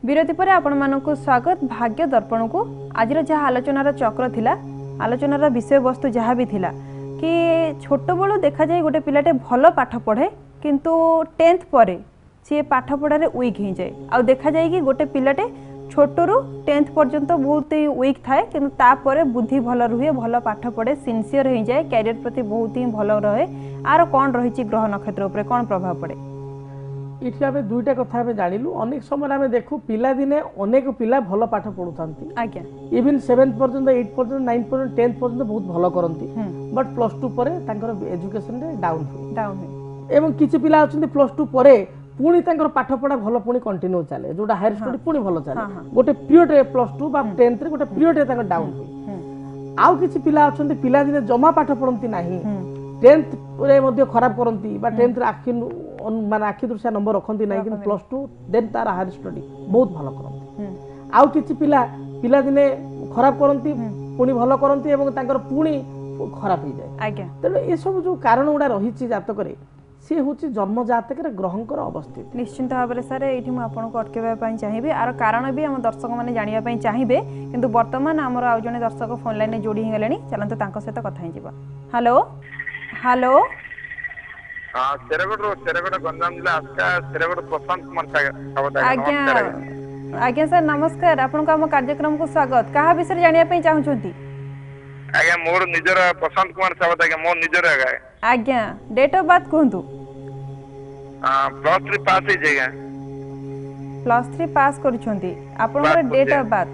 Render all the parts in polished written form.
विरति पर आपण मानक स्वागत भाग्य दर्पण को आज जहाँ आलोचनार चक्र थिला आलोचनार विषय वस्तु जहाँ भी थिला कि छोट बड़ू देखा जाए गोटे पिलाटे भल पाठ पढ़े किंतु 10th पर सी पाठ पढ़ारे वीक हो जाए आ देखा जाए कि गोटे पिलाटे छोटू 10th पर्यंत बहुत ही वीक थाए किंतु तापर बुद्धि भल रुहे भल पाठ पढ़े सिनसीयर हो जाए कैरियर प्रति बहुत ही भल रहे आर कौन रही ग्रह नक्षत्र उपर कौन प्रभाव पड़े ये आम दुईटा कथा जानिलु अनेक समय आम देखु पिला दिने अनेक पिला भल पाठ पढ़ुथांती आज्ञा इवन 7th पर्यंत 8th पर्यंत 9th पर्यंत 10th पर्यंत बहुत भल करती बट +2 पर एजुकेशन रे डाउन एवं किछि पिला अछंती +2 पर पुणी पाठ पढ़ा भल पुणी कंटिन्यू चले जोटा हायर स्टडी पुणी भल चले गोटे पीरियड रे +2 बा 10th रे गोटे पीरियड रे डाउन हुए आउ किछि पिला अछंती पिला दिने जमा पाठ पढ़ंती नाही 10th रे मध्ये खराब करंती बा 10th रे आखि माने आखि दृश्य नंबर रखंती नाही कि +2 देन तार हायर स्टडी बहुत भल करंती आउ किछि पिला दिने खराब करंती पुणी भल करंती एवं तांकर पुणी खराब हो जाए आज्ञा तेणु ए सब जो कारण गुड़ा रही जातक सी हूँ जन्म जातक ग्रहंकर अवस्थित निश्चिंत भाव में सर ये आपको अटकवा चाहिए आर कारण भी आम दर्शक मैंने जानापी चाहिए किंतु वर्तमान आमर आउ जड़े दर्शक फोन लाइन जोड़ी गले चलते सहित कथा हो हेलो हेलो आज्ञा आज्ञा सर नमस्कार आपको आम कार्यक्रम को स्वागत क्या विषय जानापी चाहूँगी आज्ञा मोर निजर प्रशांत कुमार सावत आज्ञा मोर निजर आज्ञा डेट ऑफ बर्थ कहतु +3 पास हे जेगा +3 पास करिसंती आपनकर डेट ऑफ बर्थ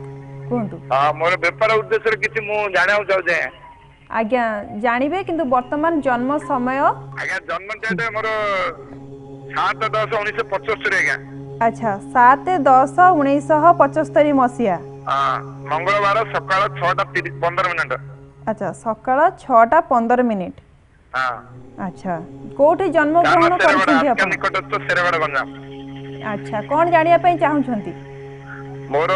कहतु मोर व्यापार उद्देश्य रे किछि मु जानाउ चाहू जे आज्ञा जानिबे किंतु वर्तमान जन्म समय आज्ञा जन्म डेट मोर 7/10/1975 रे आज्ञा अच्छा 7/10/1975 मसिया मंगलवार सकाळ 6:15 मिनिट अच्छा सकाळ 6:15 अच्छा कोठी जन्म ग्रहण करछथि आपण निकटस्थ सेरगड गंजाम अच्छा कोन जानिया पई चाहउछंती मोर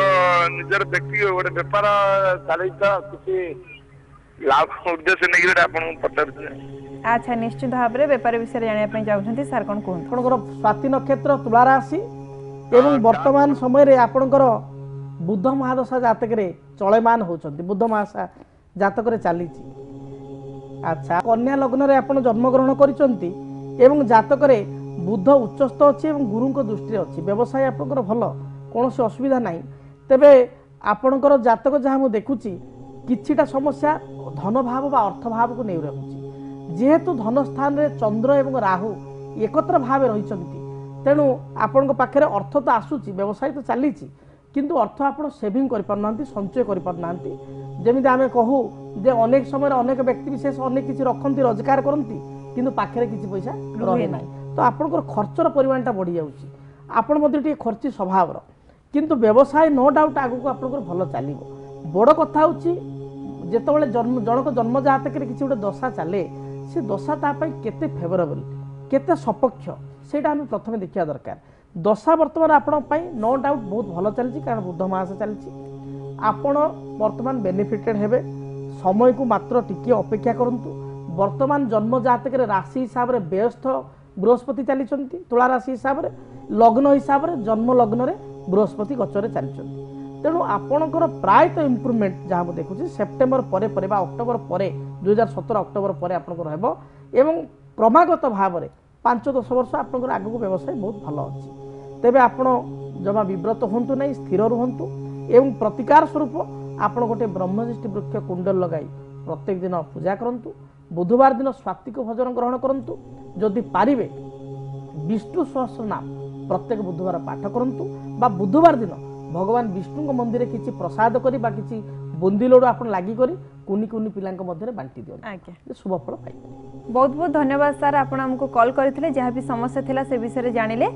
निजर व्यक्ति ओरे व्यापार चालै त किछि लाभ उद्देश्य नै गिरे आपण पटर अच्छा निश्चित भाव रे व्यापार विषय जानिया पई चाहउछंती सर कोन कोन आपनकर स्वाति नक्षत्र तुला राशि एवं वर्तमान समय रे आपनकर बुध महादशा जातक रे चलमान होचंती बुध महादशा जातक रे चाली अच्छा कन्या लग्न रे आपण जन्म ग्रहण करिसंती एवं जातक रे बुध उच्चस्थ अछि एवं गुरु को दृष्टि अछि व्यवसाय आपनकर भलो कोनोसी असुविधा नाही तबे आपनकर जातक जहाँ मु देखुची किछिटा समस्या धन भाव बा अर्थ भाव को नै रहउची जेहेतु धन स्थान रे चंद्र एवं राहु एकत्र भाव रहिसंती तेणु आपनक पाखरे अर्थ तो आसुची व्यवसाय तो चलीची किंतु अर्थ आपण सेविंग कर पारनांती संचय कर पारनांती जेमिति आमे कहू जे अनेक समय अनेक व्यक्ति विशेष अनेक किछि रखंती रोजगार करंती किंतु पाखरे किछि पैसा रहे नाही तो आपनकर खर्चर परिमाणटा बढ़ी जाउची आपण मध्ये टी खर्ची स्वभाव रो किंतु व्यवसाय नो डाउट आगु को आपनकर भलो चालिबो बड़ कथा होची जेतबेले जनक जन्म जातक रे किछि गोटे दशा चले से दशा ता पई केते फेवरेबल केते सपक्ष सेटा हम प्रथम देखिया दरकार दशा वर्तमान आपण पई नो डाउट बहुत भलो चलची कारण बुध मास चलची आपण वर्तमान बेनिफिटेड हेबे समय को मात्र टिके अपेक्षा करंतु वर्तमान जन्म जातक रे राशि हिसाब रे व्यस्त बृहस्पति चलीचंती तुला राशि हिसाब रे लग्न हिसाब रे जन्म लग्न रे बृहस्पति गचरे चलीचंती तेणु आपणकर प्रायत इम्प्रूवमेंट जहाँ मुझे देखुची सेप्टेम्बर पर अक्टोबर पर 2017 अक्टोबर पर आपंकर हेबो एवं क्रमागत भाव में 5-10 वर्ष आपंकर आगक व्यवसाय बहुत भल अच्छी तेबे आपण जमा विव्रत हूँ ना स्थिर रुहतु एवं प्रतिकार स्वरूप आपण गोटे ब्रह्मज्येष्ठी वृक्ष कुंडल लगाई प्रत्येक दिन पूजा करंतु बुधवार दिन स्वात्विक भोजन ग्रहण करंतु जदि पारिबे विष्णु सहस्र नाम प्रत्येक बुधवार पाठ करंतु बा बुधवार दिन भगवान विष्णु मंदिर किसी प्रसाद करी बा किसी बुंदी लड्डू आपण लागी करी कुनी कुनी पिलांक मध्य बांटी दियो आज्ञा शुभ फल पाई बहुत बहुत धन्यवाद सर आपण हमको कॉल करथिले जहाँ भी समस्या थिला से विषय जानिले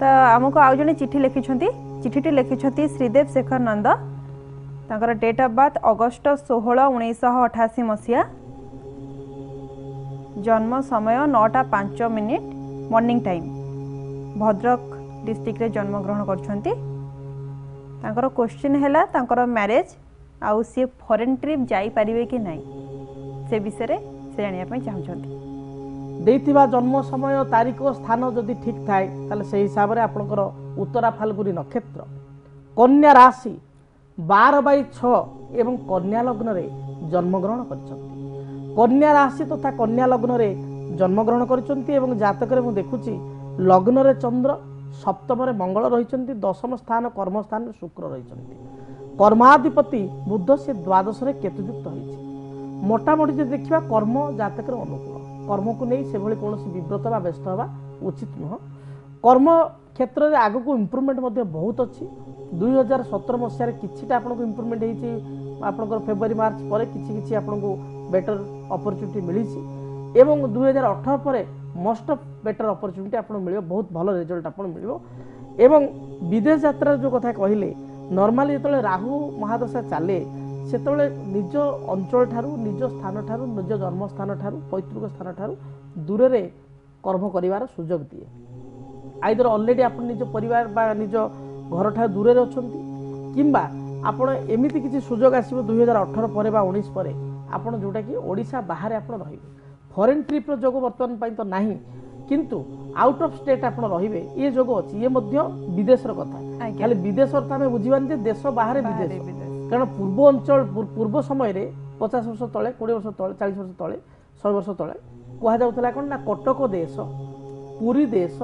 तो हमको आउ जने चिट्ठी लिखिछंती चिठीटी लिखिछंती श्रीदेव शेखर नंद तांकर डेट ऑफ बर्थ अगस्त 16 1988 मसिया जन्म समय 9:05 मॉर्निंग टाइम भद्रक डिस्ट्रिक्ट रे जन्म ग्रहण करछंती तांकर क्वेश्चन हैला तांकर मैरिज आउ सी फॉरेन ट्रिप जाई परिवे कि नहीं से विषय से जानिया पई चाहछंती देइथिबा जन्म समय तारीख स्थान जदि ठीक थाए ताले से हिसाब रे आपनकर उत्तरा फाल्गुनी नक्षत्र कन्या राशि 12/6 एवं कन्या लग्न रे जन्मग्रहण करिसंती। कन्या राशि तथा कन्या लग्न रे जन्मग्रहण करिसंती एवं जातक रे मु देखुची लग्न रे चंद्र, सप्तम रे मंगल रहिसंती, दशम स्थान कर्म स्थान रे शुक्र रहिसंती। कर्माधिपति बुध से द्वादश रे केतुयुक्त होइछि। मोटामोटी जे देखिबा कर्म जातक रे अनुकूल, कर्म को नहीं से भली कोनोसी विव्रत बा व्यस्त होबा उचित नुह। कर्म क्षेत्र में आग को इम्प्रूवमेंट बहुत अच्छी। 2017 मसीह किछिटा आपको इम्प्रूवमेंट होती आपंकर फेब्रुआरी मार्च पर किसी आपको बेटर अपॉर्चुनिटी मिली एवं 2018 पर मोस्ट ऑफ बेटर अपॉर्चुनिटी आपको मिल बहुत भल रिजल्ट आपको मिल। एवं विदेश यात्रा जो कथा कहले नॉर्मली जो राहु महादशा चले से निज अंचल ठारू निज स्थान ठारू निज जन्म स्थान ठारू पैतृक स्थान ठारू दूर रे कर्म करिवार सुजोग दिए। आइदर ऑलरेडी आप निज परिवार बा निज घर ठारू दूर रे अछंती किंबा आपण एमिति किछि सुजोग आसीबो 2018 पर बा 19 पर आपण जोटा कि ओडिशा बाहर आपण रहिबे। फॉरेन ट्रिप रो जोग वर्तमान पई तो नाही किंतु आउट ऑफ स्टेट आपण रहिबे ये जोग अछि। ये मध्य विदेश रो कथा खाली विदेश अर्थ हमें बुझिबान जे देश बाहर विदेश कारण पूर्व अंचल पूर्व समय रे 50 वर्ष तले 20 वर्ष तले 40 वर्ष तले 100 वर्ष तले कहा जाउतला कोन ना कटक देश पुरी देश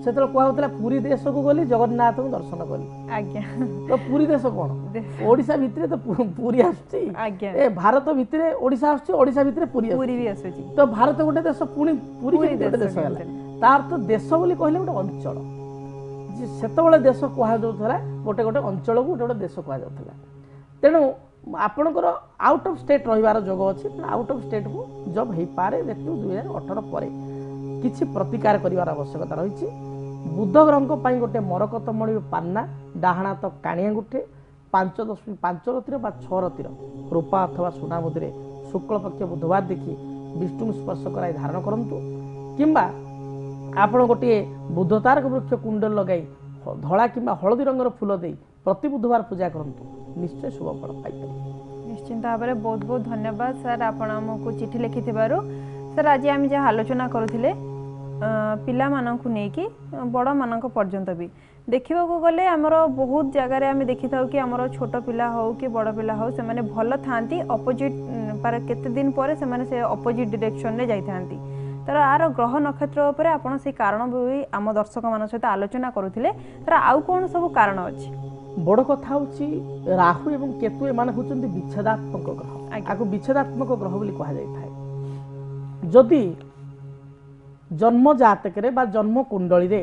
से कहा होता पुरी देश को गली जगन्नाथ को दर्शन कली आज्ञा तो पुरी देश कौन ओडिशा भितर तो पुरी आसुची ए भारत भितर ओडिशा आसुची ओडिशा भितर पुरी भी आसुची तो भारत गोटे देश पुणी पुरी गोटे देश है तार तो देश बोली कहले गोटे अंचल सेतबेले देश कहा जाउथला गोटे गोटे अंचल को गोटे गोटे देश कहा जाउथला। तेणु आपणकर आउट ऑफ स्टेट रहिबार जोग अछि आउट ऑफ स्टेट को जब हे पारे देखियो 2018 पर किछि प्रतिकार करिवार आवश्यकता रहिछि। बुध ग्रह पाई गोटे मरकतमणि पान्ना डाहाणा तो काणिया गुठे 5 रतिर बा 6 रतिर रूपा अथवा सुना मुद्रे शुक्ल पक्ष बुधवार देखि विष्णु स्पर्श कराई धारण करंतु किंबा आपण गोटे बुध तारक वृक्ष कुंडल लगाई धड़ा किंबा हलदी रंगर फूल दे प्रति बुधवार पूजा करंतु निश्चय शुभ फल पाई परिबे। निश्चिंत भाव में बहुत बहुत धन्यवाद सर आपण हमको चिठी लिखिथिबारु। सर आज आम जहाँ आलोचना करुले पिला माननकु नेकी बड़ मानक पर्यंत भी देखा गले आमर बहुत जगार आम देखी था कि आमर छोट पिला हो कि बड़ पिला हो से माने भल थांती अपोजिट पर केते दिन पर से माने से अपोजिट डायरेक्शन रे जाई थांती तर आर ग्रह नक्षत्र उपर आपण से कारण भी आम दर्शक मान सहित आलोचना करुले तर आउ कौन सब कारण अछि। बड़ कथा होची राहु एवं केतु एमाने होचंती विच्छेदात्मक ग्रह आको विच्छेदात्मक ग्रह बोली कहा जाय थाए। जदि जन्म जातक रे बा जन्म कुंडली रे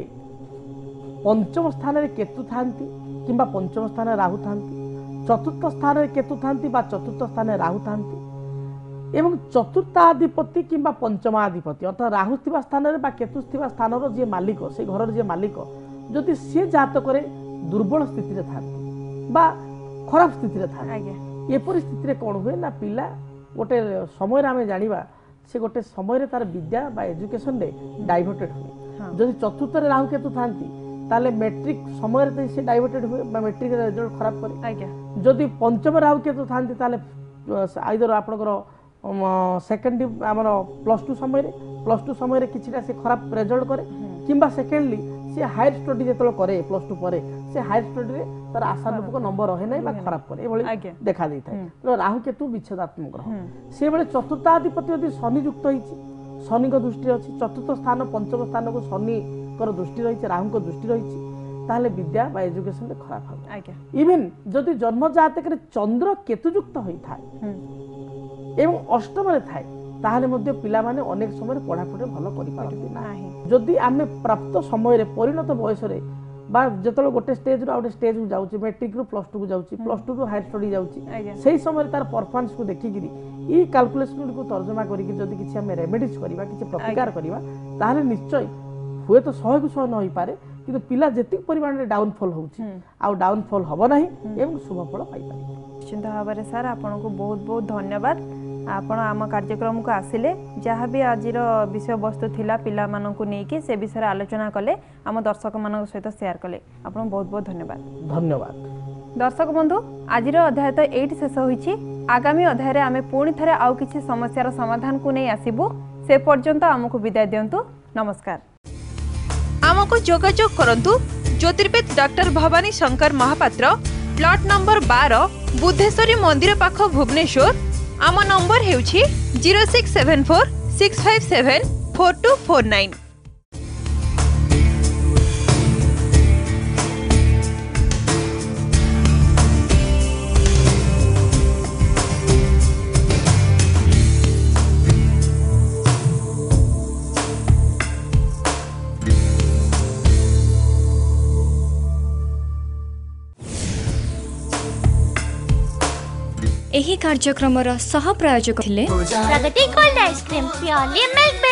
पंचम स्थान रे केतु थांती किंबा पंचम स्थान रे राहु थांती चतुर्थ स्थान रे केतु थांती बा चतुर्थ स्थान रे राहु थांती एवं चतुर्थाधिपति किंबा पंचमाधिपति अर्थात राहु थिबा स्थान रे बा केतु थिबा स्थान रो जे मालिक से घर जे मालिक जदि से जातक रे दुर्बल स्थिति रे थांती बा खराब स्थिति रे थांती ए परिस्थिति रे कोन हुए ना पिला गोटे समय रे हमें जानिबा से गोटे समय तार विद्या बा एजुकेशन रे डाइवर्टेड हुए। जदि चतुर्थ रे राहु केतु थांती ताले मैट्रिक समय से डाइवर्टेड हुए बा मैट्रिक रिजल्ट खराब करे। जदि पंचम राहु केतु थांती ताले आइदर आपनकर सेकेंड आमर +2 समय रे किछिटा से खराब रिजल्ट करे किंबा सेकेंडली से हायर स्टडी जेतलो करे +2 पर से हायर स्टडी रे तार आशानुरूप नंबर रहे नै बा खराब करे ए भली देखा दै थाए। तो राहु केतु विच्छेदात्मक ग्रह से बेले चतुर्थाधिपति यदि शनि युक्त होईछि शनि को दृष्टि अछि चतुर्थ स्थान पंचम स्थान को शनि कर दृष्टि रहिछि राहु को दृष्टि रहिछि ताले विद्या बा एजुकेशन रे खराब हो। इवन जदि जन्म जातक रे चंद्र केतु युक्त होई थाए एवं अष्टम रे थाए ताहले मध्ये पिला माने अनेक समय पढ़ापढ़ी भल करि पारती नाही। जदि आमे प्राप्त समय रे परिणत बयस रे बा जतलो गोटे स्टेज रो आउटे स्टेज को जाउची मैट्रिक रो +2 को जाउची +2 रो हायर स्टडी जाउची सेही समय तार परफॉर्मेंस को देखि गिरी ई कैलकुलेशन को तर्जमा करी कि जदि किछि हमें रेमेडीज करिबा किछि प्रतिकार करिबा ताहले निश्चय हुए तो 100 को 100 न होई पारे किंतु पिला जेतिक परिमाण रे डाउनफॉल होउची आ डाउनफॉल हबो नाही एवं शुभ फल पाई पारे। निश्चिंत भाव में सर आपन को बहुत बहुत धन्यवाद आपण आम कार्यक्रम को आसिले जहाँ भी आज विषय वस्तु थिला पिला माननकु नेकी से विषय आलोचना कले आम दर्शक मान सहित शेयर कले आपन बहुत बहुत धन्यवाद। धन्यवाद दर्शक बंधु आज अध्याय तो एठी शेष होईछि। आगामी अध्याय रे आमे पुणी थरे आउ किछि समस्यार समाधान को नै आसीबु से पर्यंत आमको विदाय दियंतु। नमस्कार। आमको जोगाजोग करंतु ज्योतिर्वेद doctor Bhavani Shankar Mahapatra plot number 12 Buddheswari मंदिर पाख भुवनेश्वर। आम नंबर हेउछि 0674 657 4249। एही कार्यक्रमर सह प्रायोजक थिले प्रगति कोल्ड आइसक्रीम प्योरली मिल्क